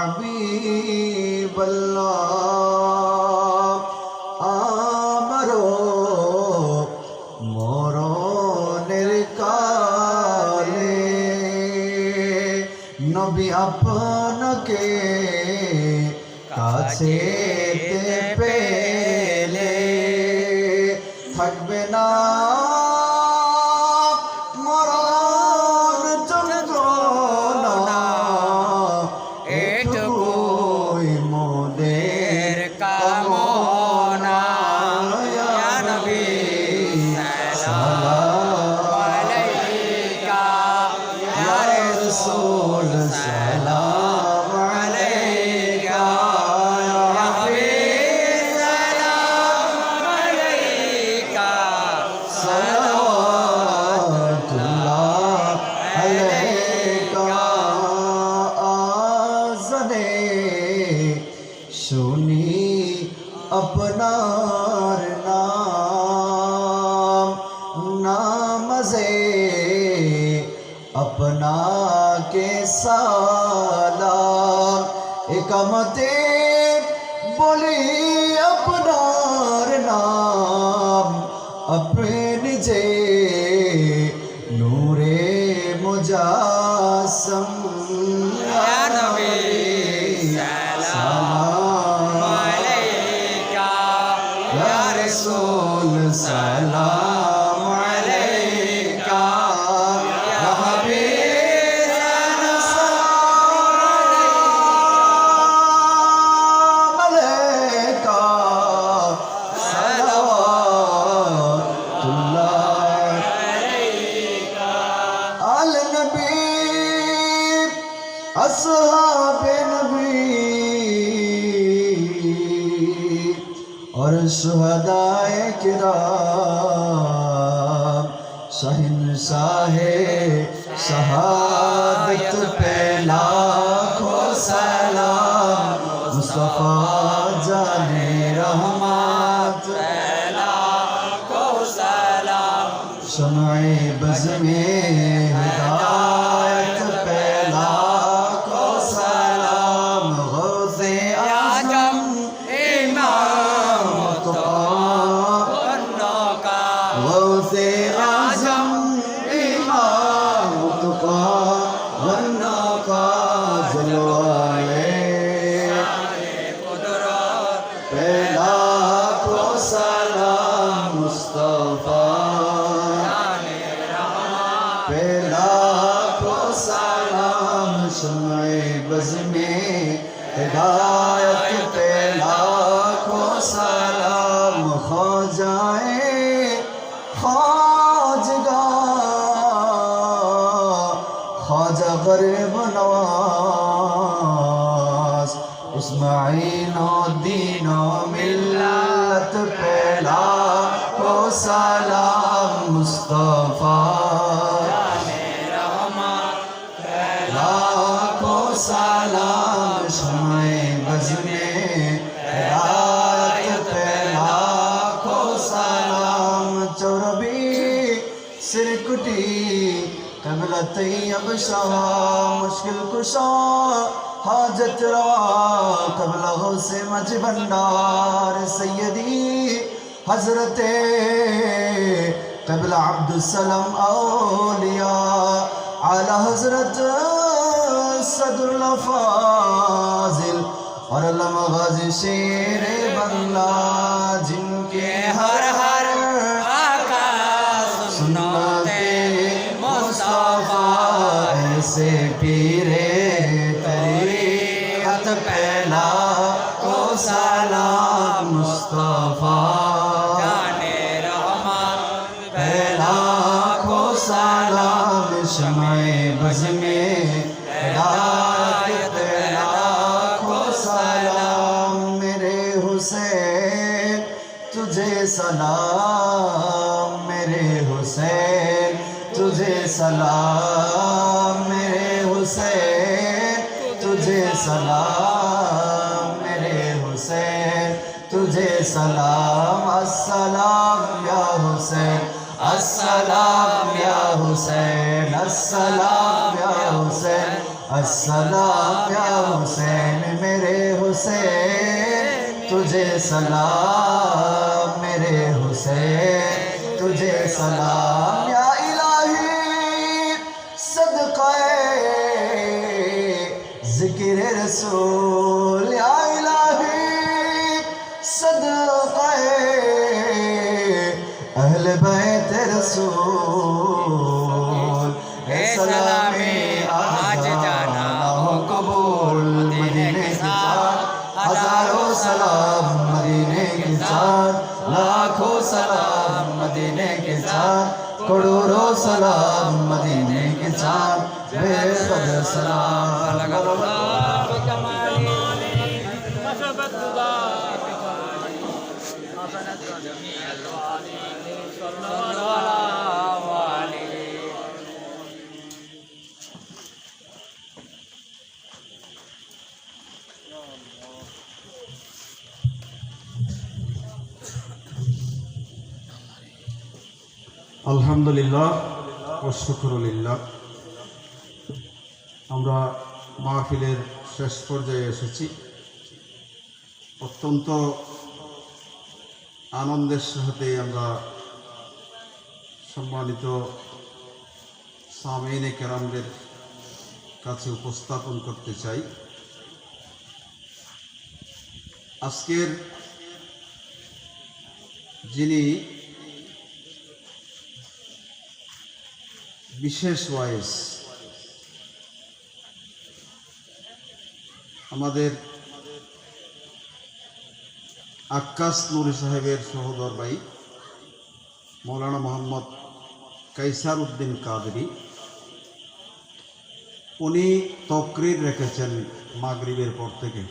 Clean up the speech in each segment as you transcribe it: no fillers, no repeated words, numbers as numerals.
হাবিবাল্লাহ আমারো মরণের কালে নবী আপনাকে কাছে পেলে থাকবে না শুনি আপনার নাম নামাজে আপনাকে সালাম একামতে বলি আপনার নাম আপনি যে নূরে মুজাসম سلام عليك يا حبيب سلام عليك صلوات الله عليك على النبي أصحاب النبي और शुहदाए किराम शहंशाहे शहादत पे लाखों सलाम मुस्तफा जाने रहमत पे लाखों सलाम शम्ए बज़ में हिदायत पे लाखों सलाम गौसे आजम गौसे आज़म इमाम तुका वन्ना का जलवाए पहला को सलाम मुस्तफा पहला को सलाम शम्ए बज़ में हिदायत पहला को सलाम खो जाए ख्वाजा गरीब नवाज इस्माइल दीन मिल्लत पहला को सलाम मुस्तफा पहला को सलाम शम्ए बज़ में हिदायत पहला को सलाम चौरबी सिरकुटी कबला तैयब शाह मुश्किल कुशा हाजत रवा कबला गौसे मज भंडार सैयदी हजरते कबला अब्दुस्सलाम औलिया आला हजरत सदरुल फाजिल और अल्लामा गाजी शेर बंगला जिनके हर हर ऐसे पीरे तरीक़त पहला को सलाम मुस्तफा जाने रहमत पहला को सलाम शम्ए बज़ में हिदायत पहला को सलाम मेरे हुसैन तुझे सलाम मेरे हुसैन तुझे सलाम मेरे हुसैन तुझे सलाम मेरे हुसैन तुझे सलाम अस्सलाम या हुसैन अस्सलाम या हुसैन अस्सलाम या हुसैन अस्सलाम या हुसैन मेरे हुसैन तुझे सलाम मेरे हुसैन तुझे सलाम या इलाही सदक़े ज़िक्र रसूल या इलाही सदक़े अहले बैत रसूल सलामे आज जाना हो कबूल मदीने के साथ हजारों सलाम मदीने के साथ लाखों सलाम मदीने के साथ करोड़ों सलाम मदीने के साथ बेहद सलाम আলহামদুলিল্লাহ ওয়া শুকরুলিল্লাহ। আমরা মাহফিলের শেষ পর্যায়ে এসেছি। অত্যন্ত আনন্দের সাথে আমরা সম্মানিত সামিঈনে কেরামদের কাছে উপস্থাপন করতে চাই আজকের যিনি বিশেষ ওয়াইজ আমাদের আক্কাস নুরি সাহেবের সহোদর ভাই মৌলানা মোহাম্মদ কাইসার উদ্দিন কাদরি, উনি তকরির রেখেছেন মাগরিবের পর থেকে।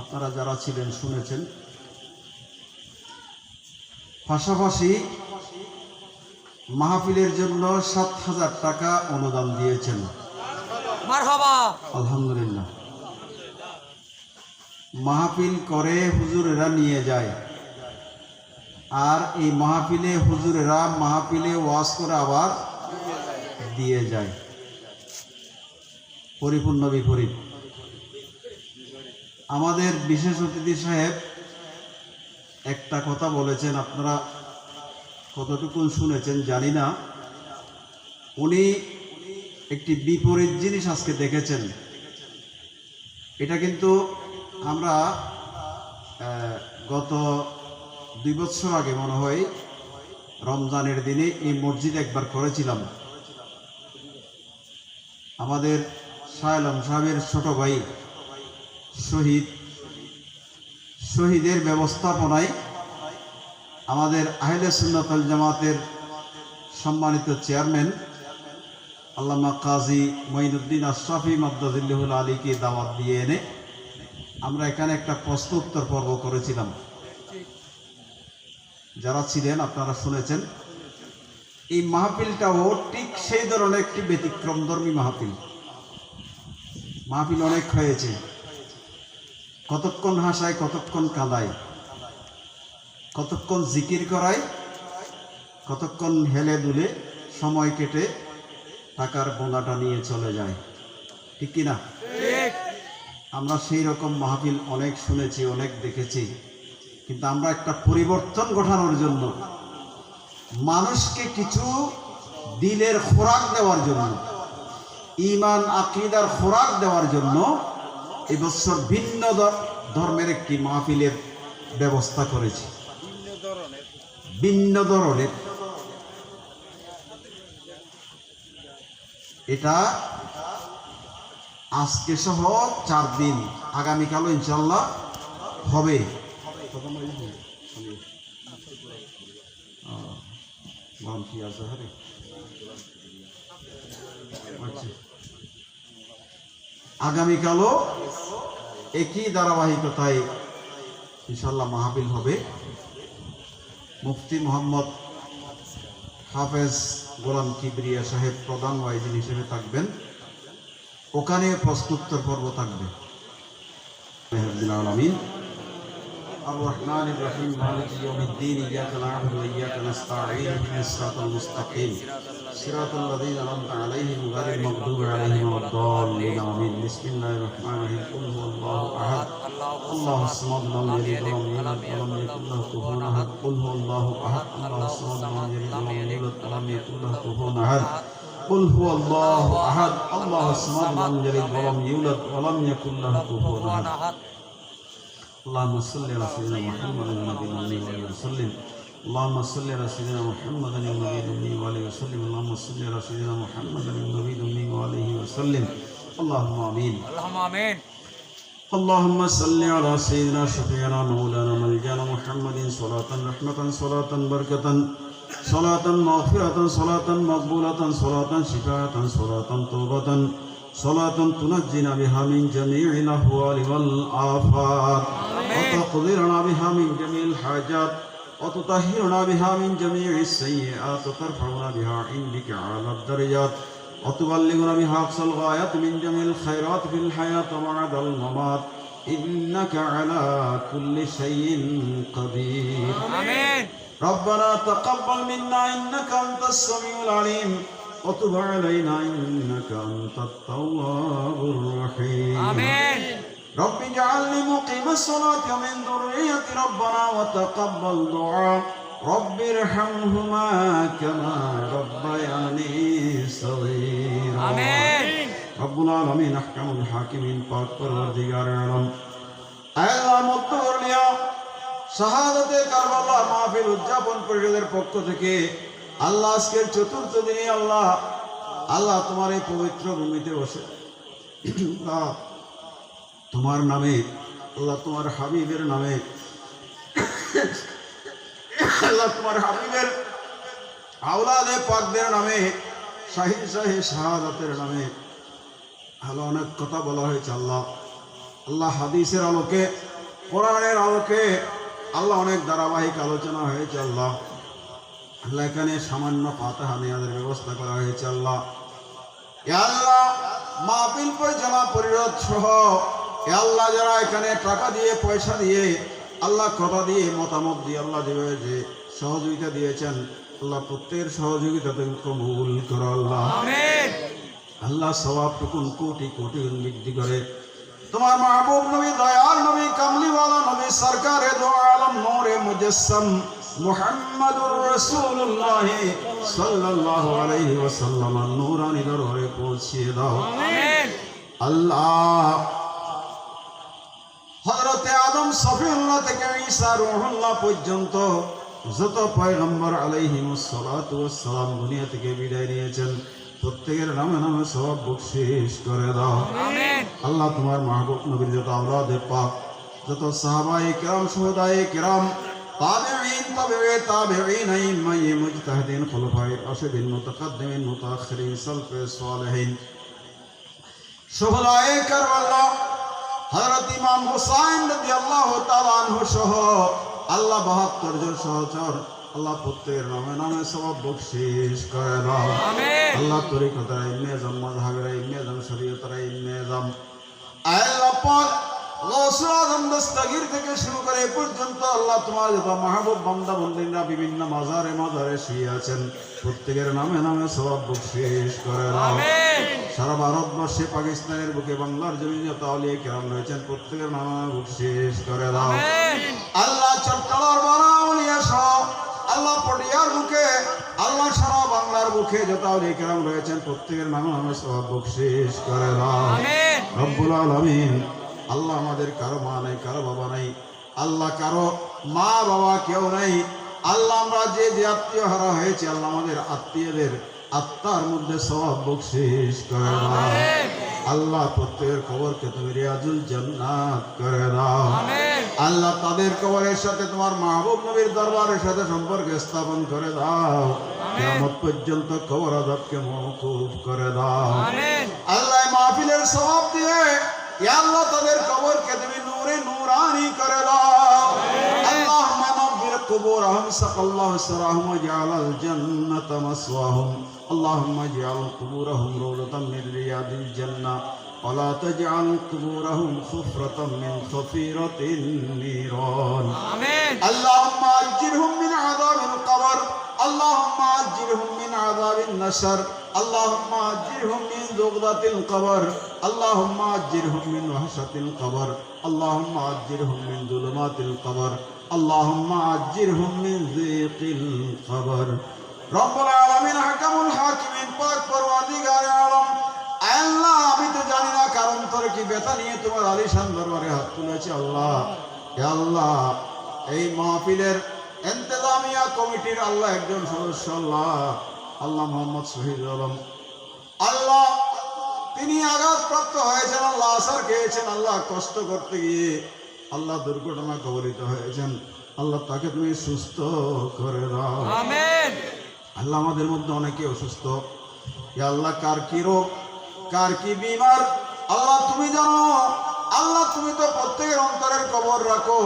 আপনারা যারা ছিলেন শুনেছেন। পাশাপাশি মাহফিলের জন্য ৭,০০০ টাকা অনুদান দিয়েছেন। মারহাবা, আলহামদুলিল্লাহ। মাহফিল করে হুজুরেরা নিয়ে যায়, আর এই মাহফিলে হুজুরেরা মাহফিলে ওয়াজ করে আবার দিয়ে যায়। পরিপূর্ণ বিপরীত। আমাদের বিশেষ অতিথি সাহেব একটা কথা বলেছেন, আপনারা কতটুকু শুনেছেন জানি না। উনি একটি বিপরীত জিনিস আজকে দেখেছেন। এটা কিন্তু আমরা গত 2 বছর আগে মনে হয় রমজানের দিনে এই মসজিদ একবার করেছিলাম। আমাদের শাহ আলম সাহেবের ছোট ভাই শহীদের ব্যবস্থাপনায় আমাদের আহলে সুন্নাত ওয়াল জামাতের সম্মানিত চেয়ারম্যান আল্লামা কাজী মঈনুদ্দিন আশরাফি মাদ্দাজিল্লাহুল আলীকে দাওয়াত দিয়ে এনে আমরা এখানে একটা প্রশ্ন উত্তর পর্ব করেছিলাম। যারা ছিলেন আপনারা শুনেছেন। এই মাহফিলটাও ঠিক সেই ধরনের একটি ব্যতিক্রমধর্মী মাহফিল। মাহফিল অনেক হয়েছে, কতক্ষণ হাসায়, কতক্ষণ কাঁদায়, কতক্ষণ জিকির করায়, কতক্ষণ হেলে দুলে সময় কেটে টাকার বোনাটা নিয়ে চলে যায়। ঠিক কিনা? আমরা সেই রকম মাহফিল অনেক শুনেছি, অনেক দেখেছি। কিন্তু আমরা একটা পরিবর্তন ঘটানোর জন্য, মানুষকে কিছু দিলের খোরাক দেওয়ার জন্য, ঈমান আকীদার খোরাক দেওয়ার জন্য এবছর ভিন্ন ধর্মের একটি মাহফিলের ব্যবস্থা করেছি। ভিন্ন ধরনের। এটা আজকে সহ 4 দিন, আগামীকালও ইনশাল্লাহ হবে। আগামীকালও একই ধারাবাহিকতায় ইনশাল্লাহ মাহফিল হবে। মুফতি মোহাম্মদ হাফেজ গোলাম কিবরিয়া সাহেব প্রধান ওয়াইজিন হিসেবে থাকবেন। ওখানে প্রশ্নোত্তর পর্ব থাকবে। আমিন। الرحمن الرحيم مالك يوم الدين إياك نعبد وإياك نستعين اهدنا الصراط المستقيم صراط الذين أنعمت عليهم غير المغضوب عليهم ولا الضالين آمين بسم الله الرحمن الرحيم قل هو الله أحد الله الصمد لم يلد ولم يولد ولم يكن له كفوا أحد قل هو الله أحد الله الصمد لم يلد ولم يولد ولم يكن له كفوا أحد قل هو الله أحد الله الصمد لم يلد ولم يولد ولم يكن له كفوا أحد اللهم صل على سيدنا محمد النبي الأمي وعلى وسلم اللهم صل على سيدنا محمد النبي الأمي وعلى وسلم اللهم صل على سيدنا محمد النبي الأمي وعليه وسلم اللهم آمين اللهم آمين اللهم صل على سيدنا شفيعنا مولانا ملجانا محمد صلاة رحمة صلاة بركة صلاة مغفرة صلاة مقبولة صلاة شفاعة صلاة توبة صلاة تنجينا بها من جميع الأهوال والآفات وتقدرنا بها من جميع الحاجات وتطهرنا بها من جميع السيئات وترفعنا بها عندك على الدرجات وتبلغنا بها أقصى الغايات من جميع الخيرات في الحياة وبعد الممات إنك على كل شيء قدير آمين ربنا تقبل منا إنك أنت السميع العليم وتب علينا إنك أنت التواب الرحيم آمين رب اجعلني مقيم الصلاة ومن ذرية ربنا وتقبل دعاء رب ارحمهما كما ربياني صغيرا آمين رب العالمين أحكم الحاكمين পাক পরওয়ারদিগার আলম আল্লাহ মুত্তাওয়াল্লিয়া শাহাদাতে কারবালার মাহফিল উদযাপন পরিষদের পক্ষ থেকে আল্লাহ আজকের চতুর্থ দিনে আল্লাহ তোমার এই পবিত্র ভূমিতে বসে তোমার নামে আল্লাহ তোমার হাবিবের নামে আল্লাহ তোমার হাবিবের আওলাদে পাকদের নামে শাহী শাহাদাতের নামে আল্লাহ অনেক কথা বলা হয়েছে আল্লাহ হাদিসের আলোকে কোরআনের আলোকে আল্লাহ অনেক ধারাবাহিক আলোচনা হয়েছে আল্লাহ এখানে সামান্য ফাতিহা নেওয়ার ব্যবস্থা করা হয়েছে আল্লাহ মাহফিল পরিচালনা পরিষদ সহ আল্লাহ যারা এখানে টাকা দিয়ে পয়সা দিয়ে আল্লাহ কথা দিয়ে মতামত দিয়ে আল্লাহ যেভাবে যে সহযোগিতা দিয়েছেন আল্লাহ প্রত্যেকের সহযোগিতা তুমি কবুল করো আল্লাহ আল্লাহ সওয়াবটুকুন কোটি কোটি বৃদ্ধি করে তোমার মাহবুব নবী দয়াল নবী কামলিওয়ালা নবী সরকারে দো আলম নূরে মুজাসসাম মুহাম্মাদুর রাসূলুল্লাহ সাল্লাল্লাহু আলাইহি ওয়াসাল্লাম নূরানি দরবারে পৌঁছিয়ে দাও আমিন আল্লাহ হযরত আদম সফিউল্লাহ থেকে ঈসা রূহুল্লাহ পর্যন্ত যত পয়গম্বর আলাইহিমুস সালাতু ওয়াস সালাম দুনিয়া থেকে বিদায় নিয়েছেন প্রত্যেকের নামে নামে সওয়াব বখশিশ করে দাও আমিন আল্লাহ তোমার মাহবুব নবীর যত আওলাদে পাক যত সাহাবায়ে কিরাম শুহাদায়ে কিরাম তাবিঈন তাবিঈন আইম্মায়ে মুজতাহিদিন খুলাফায়ে রাশিদিন মুতাকাদ্দিমিন মুতাআখিরিন সালফে সালেহিন শুহাদায়ে কারবালা হযরত ইমাম হুসাইন রাদিয়াল্লাহু তাআলা আনহু সহ আল্লাহ 72 জন সহচর আল্লাহ প্রত্যেকের নামে নামে সওয়াব বখশিশ করে দাও আমিন আল্লাহ তরিকতার ইলমে জাম মাযহাবের ইলমে জাম শরীয়তের ইলমে জাম আল্লাহ পাক গৌসুল আযম দস্তগীর থেকে শুরু করে এই পর্যন্ত আল্লাহ তোমার যত মাহবুব বান্দা বান্দীরা বিভিন্ন মাজারে শুয়ে আছেন প্রত্যেকের নামে নামে সওয়াব বখশিশ করে দাও আমিন সারা ভারতবর্ষে পাকিস্তানের বুকে বাংলার জমিনে যত আউলিয়া কিরাম রয়েছেন প্রত্যেকের নামে নামে বখশিশ করে দাও আমিন আল্লাহ চট্টলার বানা আউলিয়া সহ আল্লাহ পটিয়ার বুকে আল্লাহ সারা বাংলার বুকে যত আউলিয়া কিরাম রয়েছেন প্রত্যেকের নামে নামে সওয়াব বখশিশ করে দাও আমিন রব্বুল আলামিন আল্লাহ আমাদের কারো মা নাই কারো বাবা নাই আল্লাহ কারো মা বাবা কেউ নাই আল্লাহ আমরা যে যে আত্মীয় হারা হয়েছে আল্লাহ আমাদের আত্মীয়দের আত্মার মধ্যে সওয়াব বখশিশ করে দাও আল্লাহ প্রত্যেকের কবরকে তুমি রিয়াজুল জান্নাত করে দাও আমিন আল্লাহ তাদের কবরের সাথে তোমার মাহবুব নবীর দরবারের সাথে সম্পর্ক স্থাপন করে দাও কিয়ামত পর্যন্ত কবর আযাবকে মওকুফ করে দাও আমিন আল্লাহ মাহফিলের সওয়াব দিয়ে ইয়া আল্লাহ তাদের কবরকে তুমি নূরে নূরানি করে দাও আল্লাহুম্মা নব্বির কুবুরহুম সাকাল্লাহু সরাহুম ওয়াজআলাল জান্নাতা মাসওয়াহুম আল্লাহুম্মা ইজআল কুবুরহুম রাওদাতাম মিন রিয়াদিল জান্নাহ ওয়া লা তাজআল কুবুরহুম খুফরাতাম মিন খফিরাতিন নিরান আমিন আল্লাহুম্মা আজজিরহুম মিন আযাবিল কবর اللهم أجرهم من عذاب النشر اللهم أجرهم من ذغضة القبر اللهم أجرهم من وحشة القبر اللهم أجرهم من ظلمات القبر اللهم أجرهم من ضيق القبر رب العالمين حكم الحاكمين পাক পরওয়ারদিগার আলম আল্লাহ আমি তো জানি না কারণ তোর কি ব্যথা নিয়ে তোমার আলিশান দরবারে হাত তুলেছি আল্লাহ হে আল্লাহ এই মাহফিলের ইন্তেজামিয়া কমিটির আল্লাহ একজন সদস্য আল্লাহ আল্লাহ মোহাম্মদ শহীদ আলম আল্লাহ তিনি আঘাতপ্রাপ্ত হয়েছেন আল্লাহ আসার খেয়েছেন আল্লাহ কষ্ট করতে গিয়ে আল্লাহ দুর্ঘটনা কবলিত হয়েছেন আল্লাহ তাকে তুমি সুস্থ করে দাও আমিন। আল্লাহ আমাদের মধ্যে অনেকে অসুস্থ ইয়া আল্লাহ কার কি রোগ কার কি বিমার আল্লাহ তুমি জানো আল্লাহ তুমি তো প্রত্যেকের অন্তরের খবর রাখো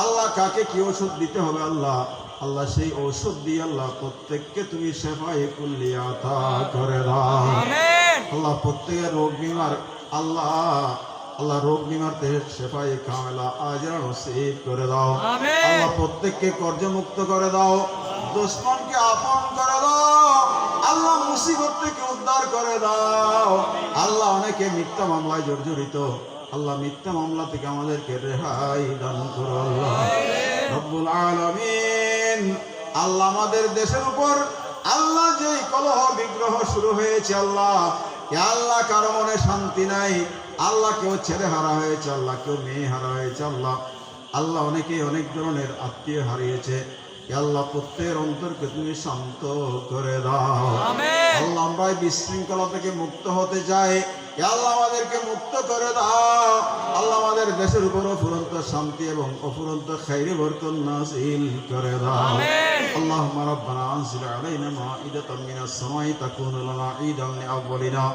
আল্লাহ কাকে কি ওষুধ দিতে হবে আল্লাহ আল্লাহ সেই ঔষধ দিয়ে আল্লাহ প্রত্যেককে তুমি শেফায়ে কুল্লিয়া আতা করে দাও আমিন। আল্লাহ প্রত্যেকের রোগ বিমার আল্লাহ আল্লাহ রোগ বিমারতে শেফায়ে কামেলা আজরা নসিব করে দাও আমিন। আল্লাহ প্রত্যেককে কর্জমুক্ত করে দাও দুশমনকে আপন করে দাও আল্লাহ মুসিবত থেকে উদ্ধার করে দাও আল্লাহ অনেকে মিথ্যা মামলায় জর্জরিত আল্লাহ মিথ্যা মামলা থেকে আমাদেরকে রেহাই দান করো আল্লাহ রব্বুল আলামিন আল্লাহ আমাদের দেশের উপর আল্লাহ যে কলহ বিগ্রহ শুরু হয়েছে আল্লাহ ইয়া আল্লাহ কারো মনে শান্তি নাই আল্লাহ কেউ ছেলে হারা হয়েছে আল্লাহ কেউ মেয়ে হারা হয়েছে আল্লাহ আল্লাহ অনেকে অনেক ধরনের আত্মীয় হারিয়েছে ইয়া আল্লাহ প্রত্যেকের অন্তরকে তুমি শান্ত করে দাও আমিন। আল্লাহ আমরা এই বিশৃঙ্খলা থেকে মুক্ত হতে চাই ইয়া আল্লাহ আমাদেরকে মুক্ত করে দাও আল্লাহ আমাদের দেশের উপর অফুরন্ত শান্তি এবং অফুরন্ত খাইরে বরকত নাযিল করে দাও আমিন। আল্লাহুম্মা রাব্বানা আনজিল আলাইনা মাঈদাতাম মিনাস সামাই তাকুনু লানা ঈদান লিআউয়ালিনা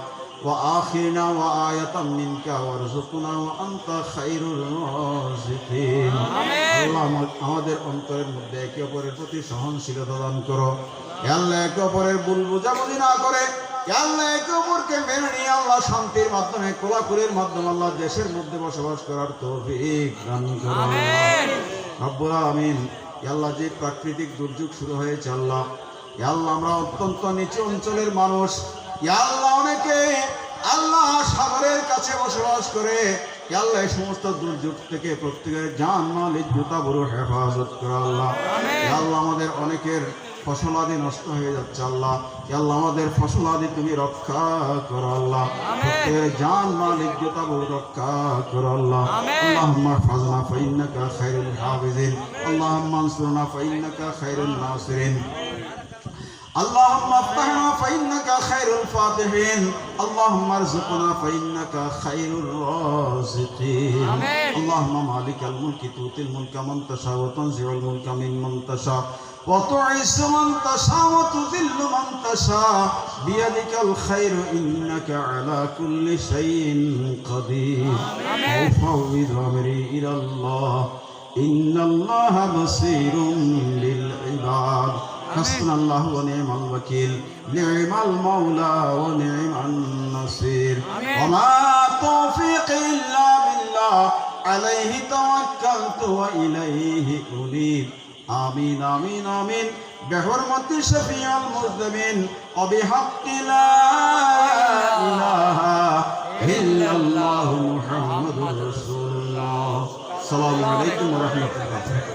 ওয়া আখিরিনা ওয়া আয়াতাম মিনকা ওয়ারযুকনা ওয়া আনতা খায়রুর রাযিকিন আল্লাহ আমাদের অন্তরের মধ্যে একে অপরের প্রতি সহনশীলতা দান করো হে আল্লাহ একে অপরের ভুল বোঝাবুঝি না করে হে আল্লাহ একে অপরকে মেনে নিয়ে আল্লাহ শান্তির মাধ্যমে কোলাকুলির মাধ্যমে আল্লাহ দেশের মধ্যে বসবাস করার তৌফিক দান করো আমিন। রব্বুল আমিন হে আল্লাহ যে প্রাকৃতিক দুর্যোগ শুরু হয়েছে আল্লাহ হে আল্লাহ আমরা অত্যন্ত নিচু অঞ্চলের মানুষ হে আল্লাহ অনেকে আল্লাহ সাগরের কাছে বসবাস করে হে আল্লাহ এই সমস্ত দুর্যোগ থেকে প্রত্যেকের জান মাল ইজ্জত আবরু হেফাজত করো আল্লাহ হে আল্লাহ আমাদের অনেকের ফসলাদি নষ্ট হয়ে যাচ্ছে আল্লাহ হে আল্লাহ আমাদের ফসলাদি তুমি রক্ষা করো আল্লাহ প্রত্যেকের জান মাল ইজ্জত আবরু রক্ষা করো আল্লাহ আল্লাহুম্মা ইহফাজনা ফাইন্নাকা খায়রুল হাফিজিন আল্লাহুম্মা আনসুরনা ফাইন্নাকা খায়রুন নাসিরিন اللهم افتحنا فإنك خير الفاتحين اللهم ارزقنا فإنك خير الرازقين اللهم مالك الملك تؤتي الملك من تشاء وتنزع الملك ممن تشاء وتعز من تشاء وتذل من تشاء بيدك الخير إنك على كل شيء قدير وفوض أمري إلى الله إن الله بصير بالعباد حسبنا الله ونعم الوكيل نعم المولى ونعم النصير وما توفيقي إلا بالله عليه توكلت وإليه أنيب آمين آمين آمين بحرمة شفيع المذنبين وبحق لا إله إلا الله محمد رسول الله السلام عليكم ورحمة الله